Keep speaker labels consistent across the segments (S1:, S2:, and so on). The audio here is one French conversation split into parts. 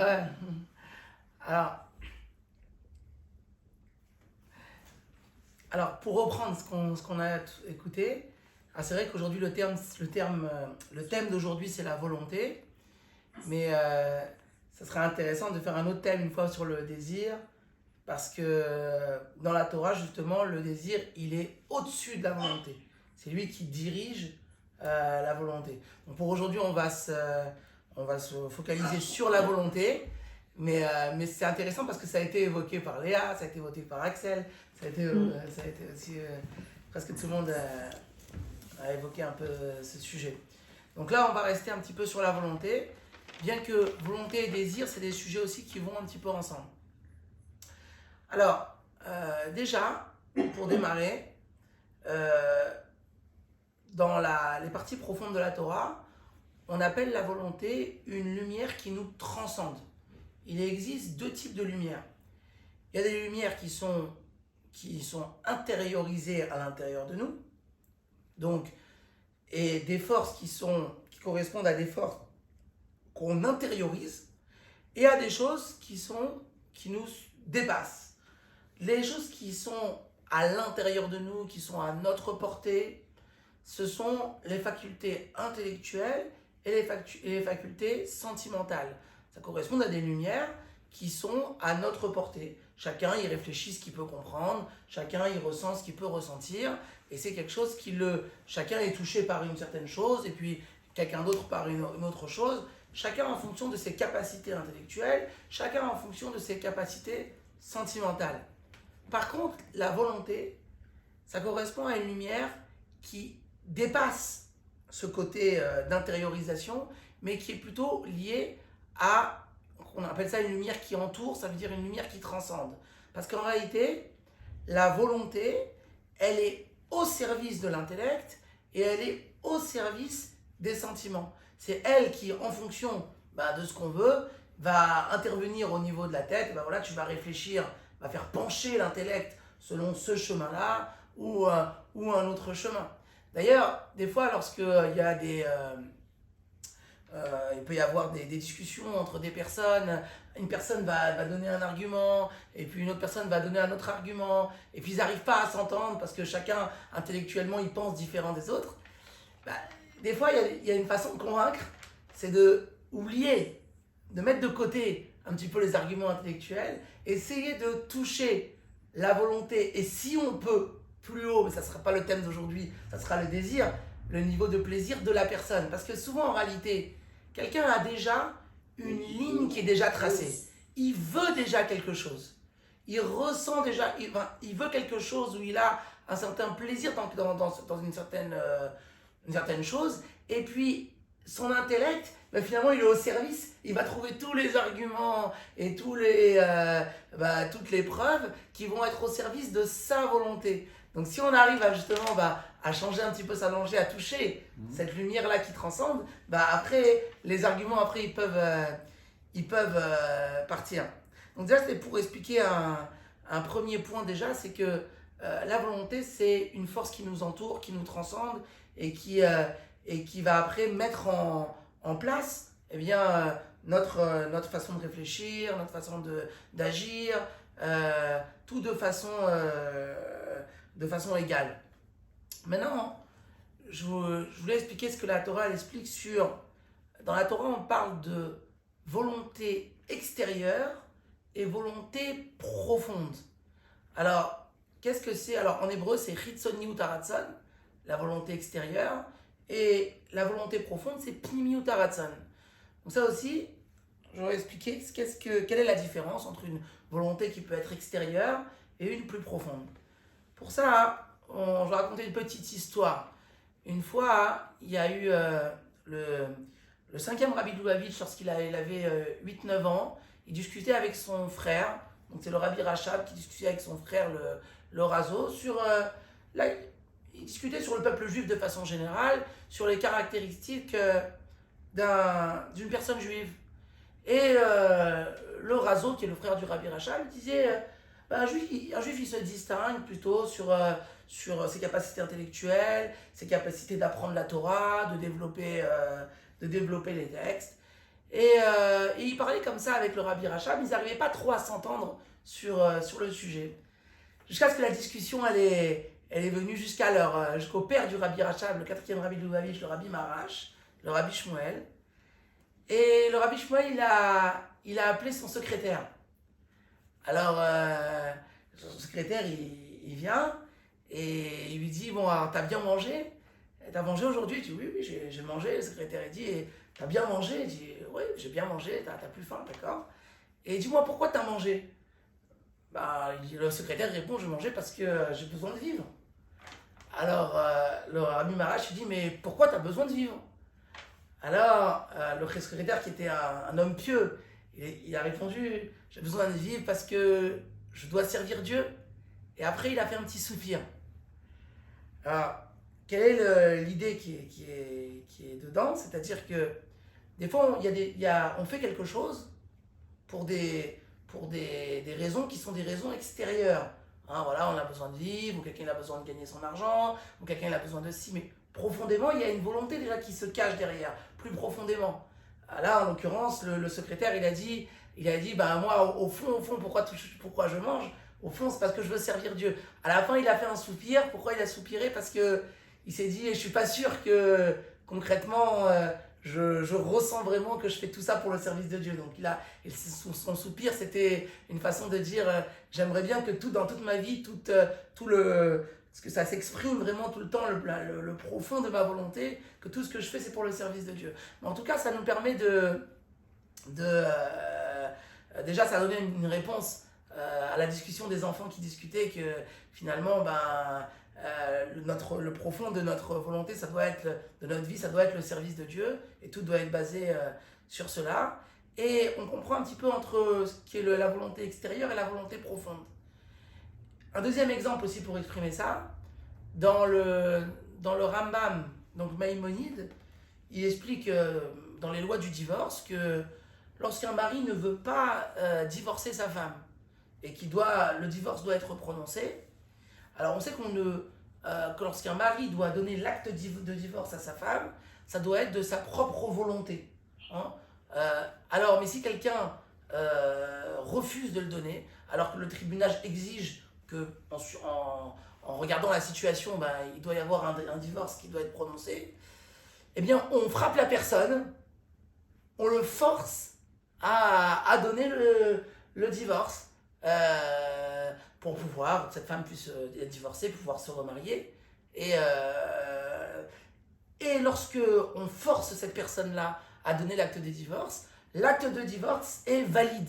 S1: Ouais. Alors, alors, pour reprendre ce qu'on a écouté, c'est vrai qu'aujourd'hui le thème d'aujourd'hui c'est la volonté, mais ça serait intéressant de faire un autre thème une fois sur le désir, parce que dans la Torah justement le désir il est au-dessus de la volonté. C'est lui qui dirige la volonté. Donc pour aujourd'hui on va se focaliser sur la volonté, mais c'est intéressant parce que ça a été évoqué par Léa, ça a été évoqué par Axel, ça a été aussi presque tout le monde a évoqué un peu ce sujet. Donc là, on va rester un petit peu sur la volonté, bien que volonté et désir, c'est des sujets aussi qui vont un petit peu ensemble. Alors, déjà, pour démarrer, euh, dans les parties profondes de la Torah, on appelle la volonté une lumière qui nous transcende. Il existe deux types de lumière. Il y a des lumières qui sont intériorisées à l'intérieur de nous, donc, et des forces qui correspondent à des forces qu'on intériorise, et à des choses qui nous dépassent. Les choses qui sont à l'intérieur de nous, qui sont à notre portée, ce sont les facultés intellectuelles et les facultés sentimentales. Ça correspond à des lumières qui sont à notre portée. Chacun y réfléchit ce qu'il peut comprendre, chacun y ressent ce qu'il peut ressentir, et c'est quelque chose chacun est touché par une certaine chose, et puis quelqu'un d'autre par une autre chose, chacun en fonction de ses capacités intellectuelles, chacun en fonction de ses capacités sentimentales. Par contre, la volonté, ça correspond à une lumière qui dépasse ce côté d'intériorisation, mais qui est plutôt liée à, on appelle ça une lumière qui entoure, ça veut dire une lumière qui transcende. Parce qu'en réalité, la volonté, elle est au service de l'intellect et elle est au service des sentiments. C'est elle qui, en fonction de ce qu'on veut, va intervenir au niveau de la tête. Voilà, tu vas réfléchir, va faire pencher l'intellect selon ce chemin-là ou un autre chemin. D'ailleurs, des fois, lorsqu'il y a il peut y avoir des discussions entre des personnes. Une personne va donner un argument, et puis une autre personne va donner un autre argument, et puis ils n'arrivent pas à s'entendre parce que chacun, intellectuellement, il pense différent des autres. Bah, des fois, il y a une façon de convaincre, c'est de oublier, de mettre de côté un petit peu les arguments intellectuels, essayer de toucher la volonté, et si on peut, plus haut, mais ça ne sera pas le thème d'aujourd'hui, ça sera le désir, le niveau de plaisir de la personne. Parce que souvent, en réalité, quelqu'un a déjà une ligne qui est déjà tracée. Il veut déjà quelque chose. Il ressent déjà, il veut quelque chose où il a un certain plaisir dans une certaine chose. Et puis, son intellect, finalement, il est au service. Il va trouver tous les arguments et toutes les preuves qui vont être au service de sa volonté. Donc, si on arrive justement à changer un petit peu sa volonté, à toucher cette lumière-là qui transcende, après, les arguments, après, ils peuvent partir. Donc déjà, c'est pour expliquer un premier point déjà, c'est que la volonté, c'est une force qui nous entoure, qui nous transcende et qui va après mettre en place notre façon de réfléchir, notre façon d'agir, tout de façon égale. Maintenant, je voulais expliquer ce que la Torah elle explique sur... Dans la Torah, on parle de volonté extérieure et volonté profonde. Alors, qu'est-ce que c'est? Alors, en hébreu, c'est chitzoni utaratson, la volonté extérieure, et la volonté profonde, c'est pnimi utaratson. Donc ça aussi, je vais expliquer quelle est la différence entre une volonté qui peut être extérieure et une plus profonde. Pour ça, je vais raconter une petite histoire. Une fois, il y a eu le cinquième Rabbi de Lubavitch, lorsqu'il avait 8-9 ans, il discutait avec son frère, donc c'est le Rabbi Rachab qui discutait avec son frère, le Razo, il discutait sur le peuple juif de façon générale, sur les caractéristiques d'une personne juive. Et le Razo, qui est le frère du Rabbi Rachab, disait un juif, il se distingue plutôt sur ses capacités intellectuelles, ses capacités d'apprendre la Torah, de développer les textes. Et il parlait comme ça avec le Rabbi Rachab, ils n'arrivaient pas trop à s'entendre sur le sujet. Jusqu'à ce que la discussion, elle est venue jusqu'au père du Rabbi Rachab, le quatrième Rabbi de Lubavitch, le Rabbi Marash, le Rabbi Shmuel. Et le Rabbi Shmuel, il a appelé son secrétaire. Alors, son secrétaire, il vient et il lui dit, bon, alors, t'as bien mangé? T'as mangé aujourd'hui? Il dit, oui, oui, j'ai mangé. Le secrétaire, il dit, t'as bien mangé? Il dit, oui, j'ai bien mangé, t'as plus faim, d'accord? Et dis-moi, pourquoi t'as mangé? Bah, le secrétaire répond, je mangeais parce que j'ai besoin de vivre. Alors, le Rabbi Marash, il dit, mais pourquoi t'as besoin de vivre? Alors, le secrétaire, qui était un homme pieux, il a répondu, j'ai besoin de vivre parce que je dois servir Dieu. Et après, il a fait un petit soupir. Alors, quelle est l'idée qui est dedans? C'est-à-dire que des fois, on fait quelque chose pour des raisons qui sont des raisons extérieures. Hein, voilà, on a besoin de vivre, ou quelqu'un a besoin de gagner son argent, ou quelqu'un a besoin de ci, mais profondément, il y a une volonté déjà qui se cache derrière, plus profondément. Là, en l'occurrence, le secrétaire, il a dit, bah moi, au fond, pourquoi je mange? Au fond, c'est parce que je veux servir Dieu. À la fin, il a fait un soupir. Pourquoi il a soupiré? Parce que il s'est dit, je suis pas sûr que concrètement, je ressens vraiment que je fais tout ça pour le service de Dieu. Donc son soupir, c'était une façon de dire, j'aimerais bien que dans toute ma vie, parce que ça s'exprime vraiment tout le temps, le profond de ma volonté, que tout ce que je fais, c'est pour le service de Dieu. Mais en tout cas, ça nous permet déjà, ça a donné une réponse à la discussion des enfants qui discutaient que finalement, le profond de notre volonté, de notre vie, ça doit être le service de Dieu, et tout doit être basé sur cela. Et on comprend un petit peu entre ce qui est la volonté extérieure et la volonté profonde. Un deuxième exemple aussi pour exprimer ça, dans le Rambam, donc Maïmonide, il explique dans les lois du divorce que lorsqu'un mari ne veut pas divorcer sa femme et le divorce doit être prononcé, alors on sait que lorsqu'un mari doit donner l'acte de divorce à sa femme, ça doit être de sa propre volonté. Hein. Mais si quelqu'un refuse de le donner, alors que le tribunal exige que en regardant la situation, il doit y avoir un divorce qui doit être prononcé, eh bien on frappe la personne, on le force à donner le divorce pour pouvoir, cette femme puisse être divorcée, pouvoir se remarier. Et lorsque on force cette personne-là à donner l'acte de divorce est valide.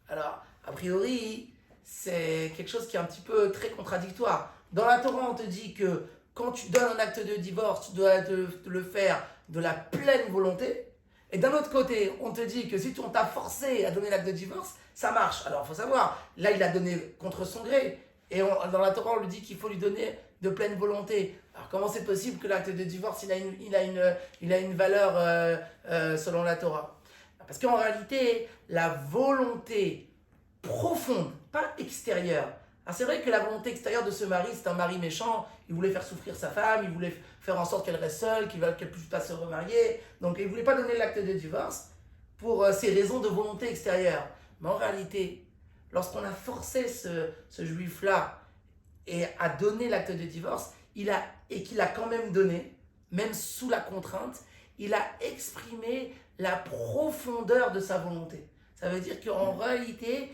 S1: Alors, a priori, c'est quelque chose qui est un petit peu très contradictoire. Dans la Torah, on te dit que quand tu donnes un acte de divorce, tu dois le faire de la pleine volonté. Et d'un autre côté, on te dit que si on t'a forcé à donner l'acte de divorce, ça marche. Alors, il faut savoir, là, il a donné contre son gré. Et dans la Torah, on lui dit qu'il faut lui donner de pleine volonté. Alors, comment c'est possible que l'acte de divorce, il a une valeur selon la Torah? Parce qu'en réalité, la volonté profonde, pas extérieure. Alors c'est vrai que la volonté extérieure de ce mari, c'est un mari méchant. Il voulait faire souffrir sa femme, il voulait faire en sorte qu'elle reste seule, qu'elle ne puisse pas se remarier. Donc il ne voulait pas donner l'acte de divorce pour ces raisons de volonté extérieure. Mais en réalité, lorsqu'on a forcé ce juif-là à donner l'acte de divorce, et qu'il a quand même donné, même sous la contrainte, il a exprimé la profondeur de sa volonté. Ça veut dire qu'en réalité,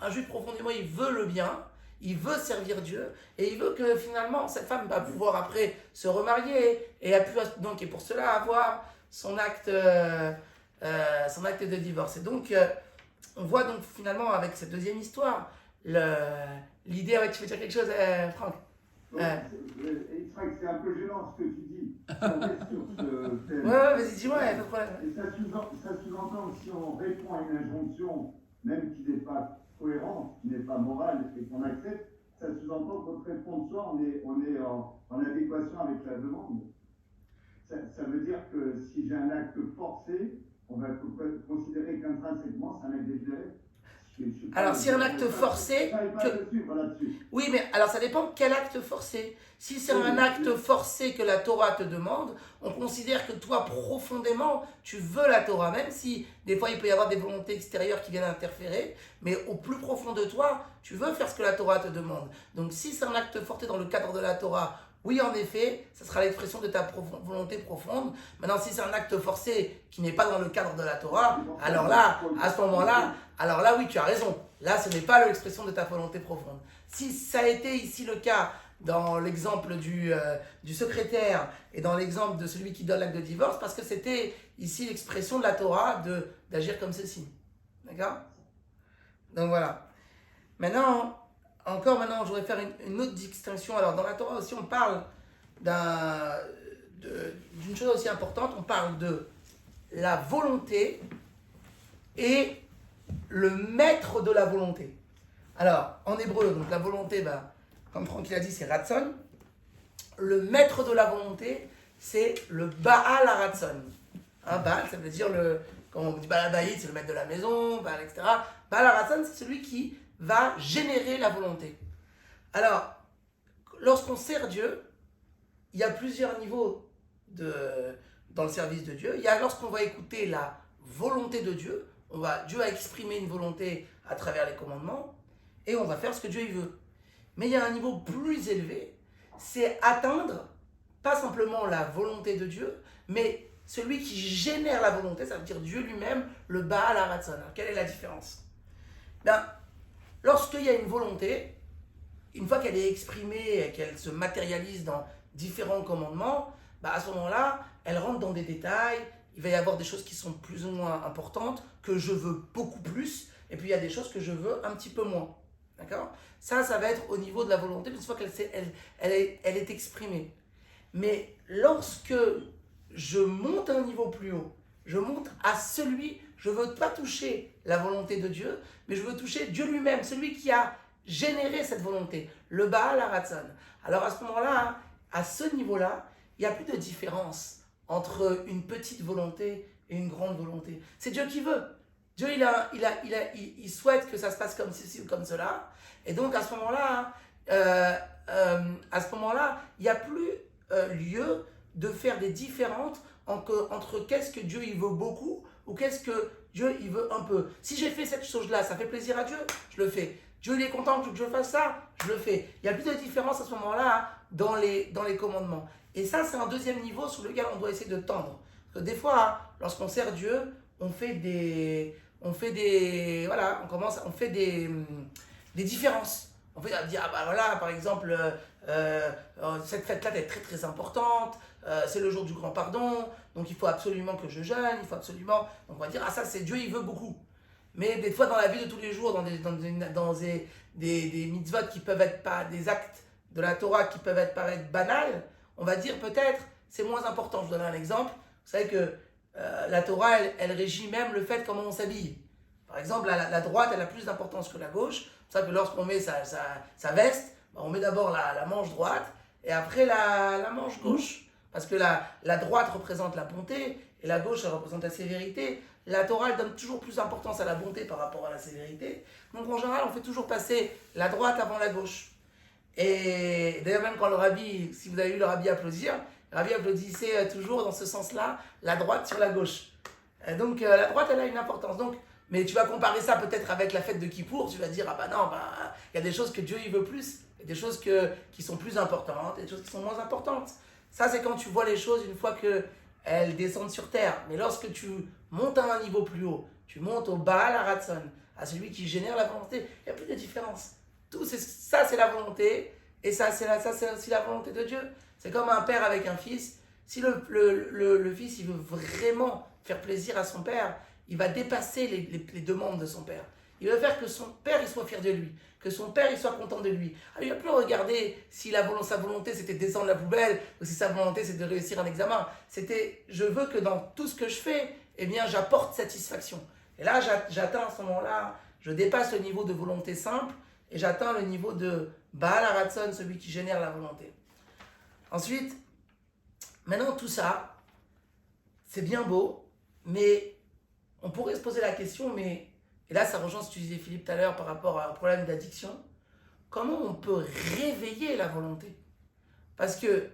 S1: un juif profondément, il veut le bien, il veut servir Dieu, et il veut que finalement, cette femme va pouvoir après se remarier, et pour cela avoir son acte de divorce. Et donc, on voit donc finalement avec cette deuxième histoire, l'idée, tu veux dire quelque chose, Franck?
S2: C'est un peu gênant ce que tu dis.
S1: Ouais, vas-y, dis-moi, pas de problème.
S2: Et ça sous-entend que si on répond à une injonction, même qui n'est pas cohérente, qui n'est pas morale et qu'on accepte, ça sous-entend qu'au répond de soi, on est en adéquation avec la demande. Ça veut dire que si j'ai un acte forcé, on va considérer qu'intrinsèquement, c'est un acte délibéré. Je suis
S1: Alors, si un acte forcé, oui, mais alors ça dépend quel acte forcé. Si c'est un acte forcé que la Torah te demande, on considère que toi, profondément, tu veux la Torah, même si des fois il peut y avoir des volontés extérieures qui viennent interférer, mais au plus profond de toi, tu veux faire ce que la Torah te demande. Donc si c'est un acte forcé dans le cadre de la Torah, oui, en effet, ça sera l'expression de ta volonté profonde. Maintenant, si c'est un acte forcé qui n'est pas dans le cadre de la Torah, alors là, à ce moment-là, alors là, oui, tu as raison. Là, ce n'est pas l'expression de ta volonté profonde. Si ça a été ici le cas dans l'exemple du secrétaire et dans l'exemple de celui qui donne l'acte de divorce, parce que c'était ici l'expression de la Torah d'agir comme ceci. D'accord? Donc voilà. Maintenant, je voudrais faire une autre distinction. Alors, dans la Torah aussi, on parle d'une chose aussi importante. On parle de la volonté et le maître de la volonté. Alors, en hébreu, donc la volonté, comme Franck l'a dit, c'est Ratson. Le maître de la volonté, c'est le Baal HaRatson. Baal, ça veut dire quand on dit Baal HaBayit, c'est le maître de la maison, Baal, etc. Baal HaRatson, c'est celui qui va générer la volonté. Alors, lorsqu'on sert Dieu, il y a plusieurs niveaux dans le service de Dieu. Il y a lorsqu'on va écouter la volonté de Dieu, Dieu a exprimé une volonté à travers les commandements, et on va faire ce que Dieu veut. Mais il y a un niveau plus élevé, c'est atteindre, pas simplement la volonté de Dieu, mais celui qui génère la volonté, ça veut dire Dieu lui-même, le Baal HaRatson. Alors, quelle est la différence? Lorsqu'il y a une volonté, une fois qu'elle est exprimée et qu'elle se matérialise dans différents commandements, à ce moment-là, elle rentre dans des détails, il va y avoir des choses qui sont plus ou moins importantes, que je veux beaucoup plus, et puis il y a des choses que je veux un petit peu moins. D'accord? Ça va être au niveau de la volonté, une fois qu'elle est exprimée. Mais lorsque je monte un niveau plus haut, je monte à celui, je ne veux pas toucher la volonté de Dieu, mais je veux toucher Dieu lui-même, celui qui a généré cette volonté, le Baal HaRatson. Alors à ce moment-là, à ce niveau-là, il n'y a plus de différence entre une petite volonté et une grande volonté. C'est Dieu qui veut. Dieu, il souhaite que ça se passe comme ceci ou comme cela. Et donc, à ce moment-là, il n'y a plus lieu de faire des différences entre qu'est-ce que Dieu il veut beaucoup ou qu'est-ce que Dieu il veut un peu. Si j'ai fait cette chose-là, ça fait plaisir à Dieu, je le fais. Dieu il est content que je fasse ça, je le fais. Il n'y a plus de différence à ce moment-là dans les commandements. Et ça, c'est un deuxième niveau sur lequel on doit essayer de tendre. Parce que des fois, lorsqu'on sert Dieu, on fait des différences. On fait dire, par exemple, cette fête-là est très très importante, c'est le jour du grand pardon, donc il faut absolument que je jeûne, il faut absolument... Donc on va dire, ça c'est Dieu, il veut beaucoup. Mais des fois dans la vie de tous les jours, dans des mitzvot qui peuvent être pas des actes de la Torah qui peuvent paraître banals, on va dire peut-être c'est moins important. Je vous donne un exemple. Vous savez que la Torah, elle régit même le fait comment on s'habille. Par exemple, la droite, elle a plus d'importance que la gauche. C'est pour ça que lorsqu'on met sa veste, on met d'abord la manche droite et après la manche gauche. Parce que la droite représente la bonté et la gauche, elle représente la sévérité. La Torah, elle donne toujours plus d'importance à la bonté par rapport à la sévérité. Donc en général, on fait toujours passer la droite avant la gauche. Et d'ailleurs, même quand le rabbi, si vous avez vu le rabbi applaudir, le rabbi applaudissait toujours dans ce sens-là, la droite sur la gauche. Et donc la droite, elle a une importance. Donc, mais tu vas comparer ça peut-être avec la fête de Kippour, tu vas dire, il y a des choses que Dieu il veut plus, il y a des choses qui sont plus importantes, et des choses qui sont moins importantes. Ça, c'est quand tu vois les choses une fois qu'elles descendent sur terre. Mais lorsque tu montes à un niveau plus haut, tu montes au Baal HaRatson, à celui qui génère la volonté, il n'y a plus de différence. Ça, c'est la volonté, et ça, c'est aussi la volonté de Dieu. C'est comme un père avec un fils. Si le fils, il veut vraiment faire plaisir à son père, il va dépasser les demandes de son père. Il veut faire que son père il soit fier de lui, que son père il soit content de lui. Alors, il ne va plus regarder si sa volonté c'était de descendre la poubelle ou si sa volonté c'est de réussir un examen. C'était, je veux que dans tout ce que je fais, eh bien, j'apporte satisfaction. Et là, j'atteins à ce moment-là, je dépasse le niveau de volonté simple et j'atteins le niveau de Baal HaRatson, celui qui génère la volonté. Ensuite, maintenant tout ça, c'est bien beau, mais on pourrait se poser la question, mais et là ça rejoint ce que tu disais Philippe tout à l'heure par rapport à un problème d'addiction, comment on peut réveiller la volonté? Parce que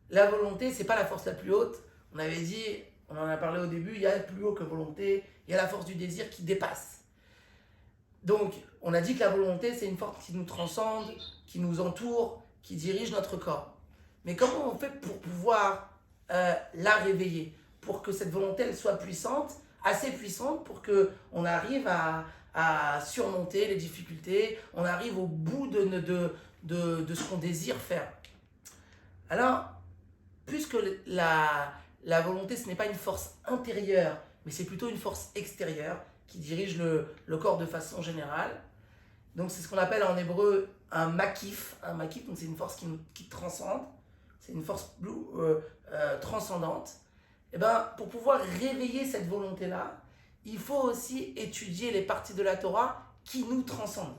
S1: la volonté, c'est pas la force la plus haute. On avait dit, on en a parlé au début, il y a plus haut que volonté, il y a la force du désir qui dépasse. Donc, on a dit que la volonté, c'est une force qui nous transcende, qui nous entoure, qui dirige notre corps. Mais comment on fait pour pouvoir la réveiller? Pour que cette volonté, elle soit puissante, assez puissante pour qu'on arrive à surmonter les difficultés, on arrive au bout de ce qu'on désire faire. Alors, puisque la volonté, ce n'est pas une force intérieure, mais c'est plutôt une force extérieure qui dirige le corps de façon générale. Donc, c'est ce qu'on appelle en hébreu un makif. Un makif, donc c'est une force qui transcende. C'est une force transcendante. Et ben, pour pouvoir réveiller cette volonté-là, il faut aussi étudier les parties de la Torah qui nous transcendent.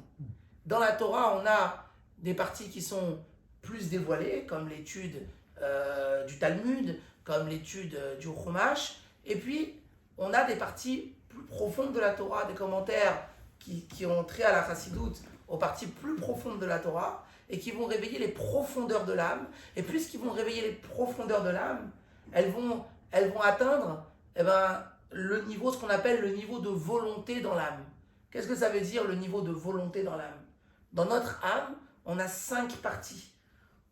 S1: Dans la Torah, on a des parties qui sont plus dévoilées, comme l'étude du Talmud, comme l'étude du Chumash. Et puis, on a des parties plus profondes de la Torah, des commentaires qui ont trait à la Chassidoute, aux parties plus profondes de la Torah, et qui vont réveiller les profondeurs de l'âme. Et puisqu'ils vont réveiller les profondeurs de l'âme, elles vont atteindre le niveau, ce qu'on appelle le niveau de volonté dans l'âme. Qu'est-ce que ça veut dire, le niveau de volonté dans l'âme? Dans notre âme, on a 5 parties.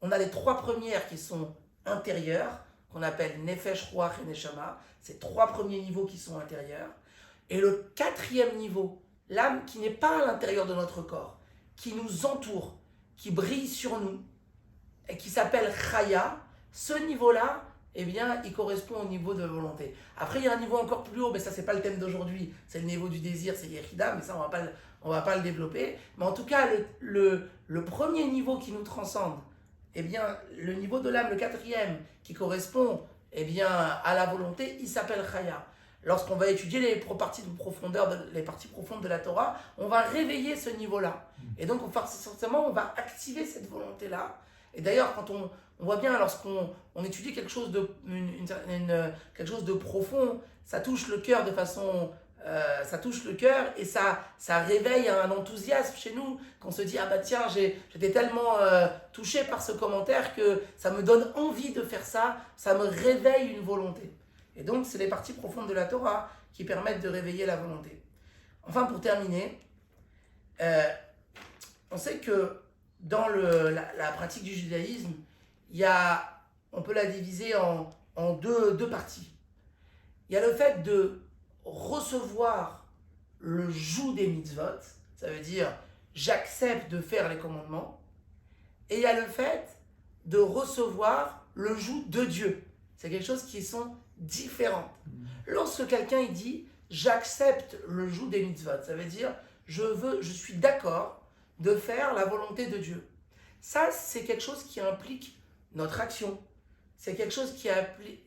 S1: On a les 3 premières qui sont intérieures, qu'on appelle Nefesh, Ruach et Neshama. Ces 3 premiers niveaux qui sont intérieurs. Et le 4e niveau, l'âme qui n'est pas à l'intérieur de notre corps, qui nous entoure, qui brille sur nous, et qui s'appelle Chaya, ce niveau-là, eh bien, il correspond au niveau de volonté. Après, il y a un niveau encore plus haut, mais ça, c'est pas le thème d'aujourd'hui. C'est le niveau du désir, c'est Yechida, mais ça, on va pas le développer. Mais en tout cas, le premier niveau qui nous transcende, eh bien, le niveau de l'âme, le 4e, qui correspond, eh bien, à la volonté, il s'appelle Chaya. Lorsqu'on va étudier les parties profondes de la Torah, on va réveiller ce niveau-là. Et donc, forcément, on va activer cette volonté-là. Et d'ailleurs, quand on voit bien, lorsqu'on étudie quelque chose quelque chose de profond, ça touche le cœur de façon... ça touche le cœur et ça réveille un enthousiasme chez nous, qu'on se dit, ah bah tiens, j'étais tellement touché par ce commentaire que ça me donne envie de faire ça, ça me réveille une volonté. Et donc, c'est les parties profondes de la Torah qui permettent de réveiller la volonté. Enfin, pour terminer, on sait que dans la pratique du judaïsme, on peut la diviser en deux parties. Il y a le fait de recevoir le joug des mitzvot, ça veut dire j'accepte de faire les commandements, et il y a le fait de recevoir le joug de Dieu. C'est quelque chose qui sont différentes. Lorsque quelqu'un il dit j'accepte le joug des mitzvot, ça veut dire je suis d'accord de faire la volonté de Dieu. Ça, c'est quelque chose qui implique notre action. C'est quelque chose qui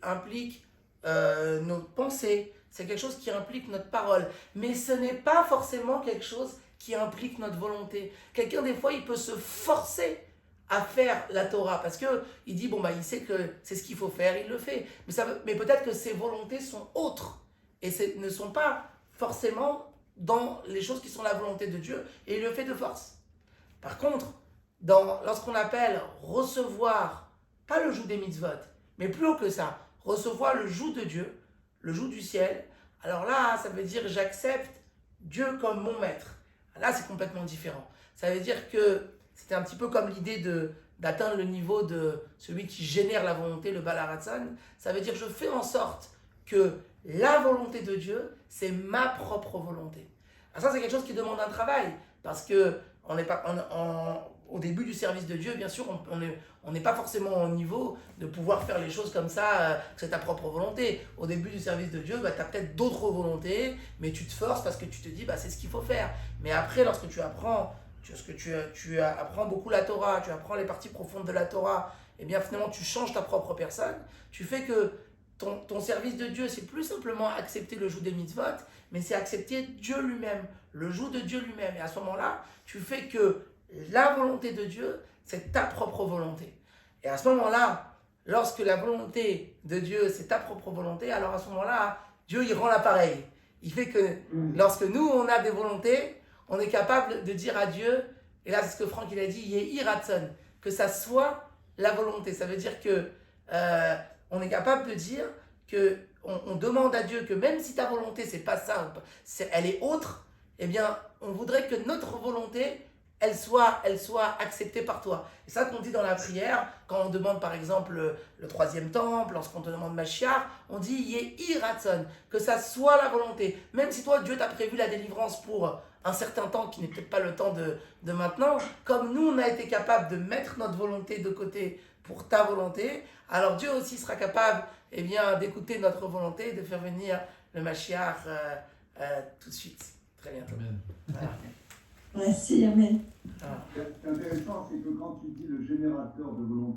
S1: implique nos pensées. C'est quelque chose qui implique notre parole. Mais ce n'est pas forcément quelque chose qui implique notre volonté. Quelqu'un, des fois, il peut se forcer à faire la Torah parce qu'il dit, il sait que c'est ce qu'il faut faire, il le fait. Mais peut-être que ses volontés sont autres et ne sont pas forcément dans les choses qui sont la volonté de Dieu et il le fait de force. Par contre, lorsqu'on appelle recevoir, pas le joug des mitzvot, mais plus haut que ça, recevoir le joug de Dieu, le joug du ciel, alors là, ça veut dire j'accepte Dieu comme mon maître. Là, c'est complètement différent. Ça veut dire que c'était un petit peu comme l'idée d'atteindre le niveau de celui qui génère la volonté, le Baal Haratzon. Ça veut dire je fais en sorte que la volonté de Dieu, c'est ma propre volonté. Alors ça, c'est quelque chose qui demande un travail, parce que au début du service de Dieu, bien sûr, on n'est pas forcément au niveau de pouvoir faire les choses comme ça, c'est ta propre volonté. Au début du service de Dieu, tu as peut-être d'autres volontés, mais tu te forces parce que tu te dis, c'est ce qu'il faut faire. Mais après, lorsque tu apprends, tu apprends beaucoup la Torah, tu apprends les parties profondes de la Torah, et bien finalement, tu changes ta propre personne. Tu fais que ton service de Dieu, c'est plus simplement accepter le joug des mitzvot, mais c'est accepter Dieu lui-même, le joug de Dieu lui-même. Et à ce moment-là, tu fais que la volonté de Dieu, c'est ta propre volonté. Et à ce moment-là, lorsque la volonté de Dieu, c'est ta propre volonté, alors à ce moment-là, Dieu, il rend l'appareil. Il fait que lorsque nous, on a des volontés, on est capable de dire à Dieu, et là c'est ce que Franck il a dit, Yehi Ratson, que ça soit la volonté. Ça veut dire que on est capable de dire que on demande à Dieu que même si ta volonté c'est pas ça, elle est autre, eh bien on voudrait que notre volonté elle soit acceptée par toi. Et ça qu'on dit dans la prière, quand on demande par exemple le troisième temple, lorsqu'on te demande Mashiach, on dit Yehi Ratson, que ça soit la volonté. Même si toi Dieu t'a prévu la délivrance pour un certain temps qui n'est peut-être pas le temps de maintenant, comme nous on a été capable de mettre notre volonté de côté pour ta volonté, alors Dieu aussi sera capable d'écouter notre volonté et de faire venir le Mashiach tout de suite, très bientôt.
S3: Amen.
S1: Voilà.
S4: Merci, Amen.
S2: Ce qui est intéressant, c'est que quand tu dis le générateur de volonté,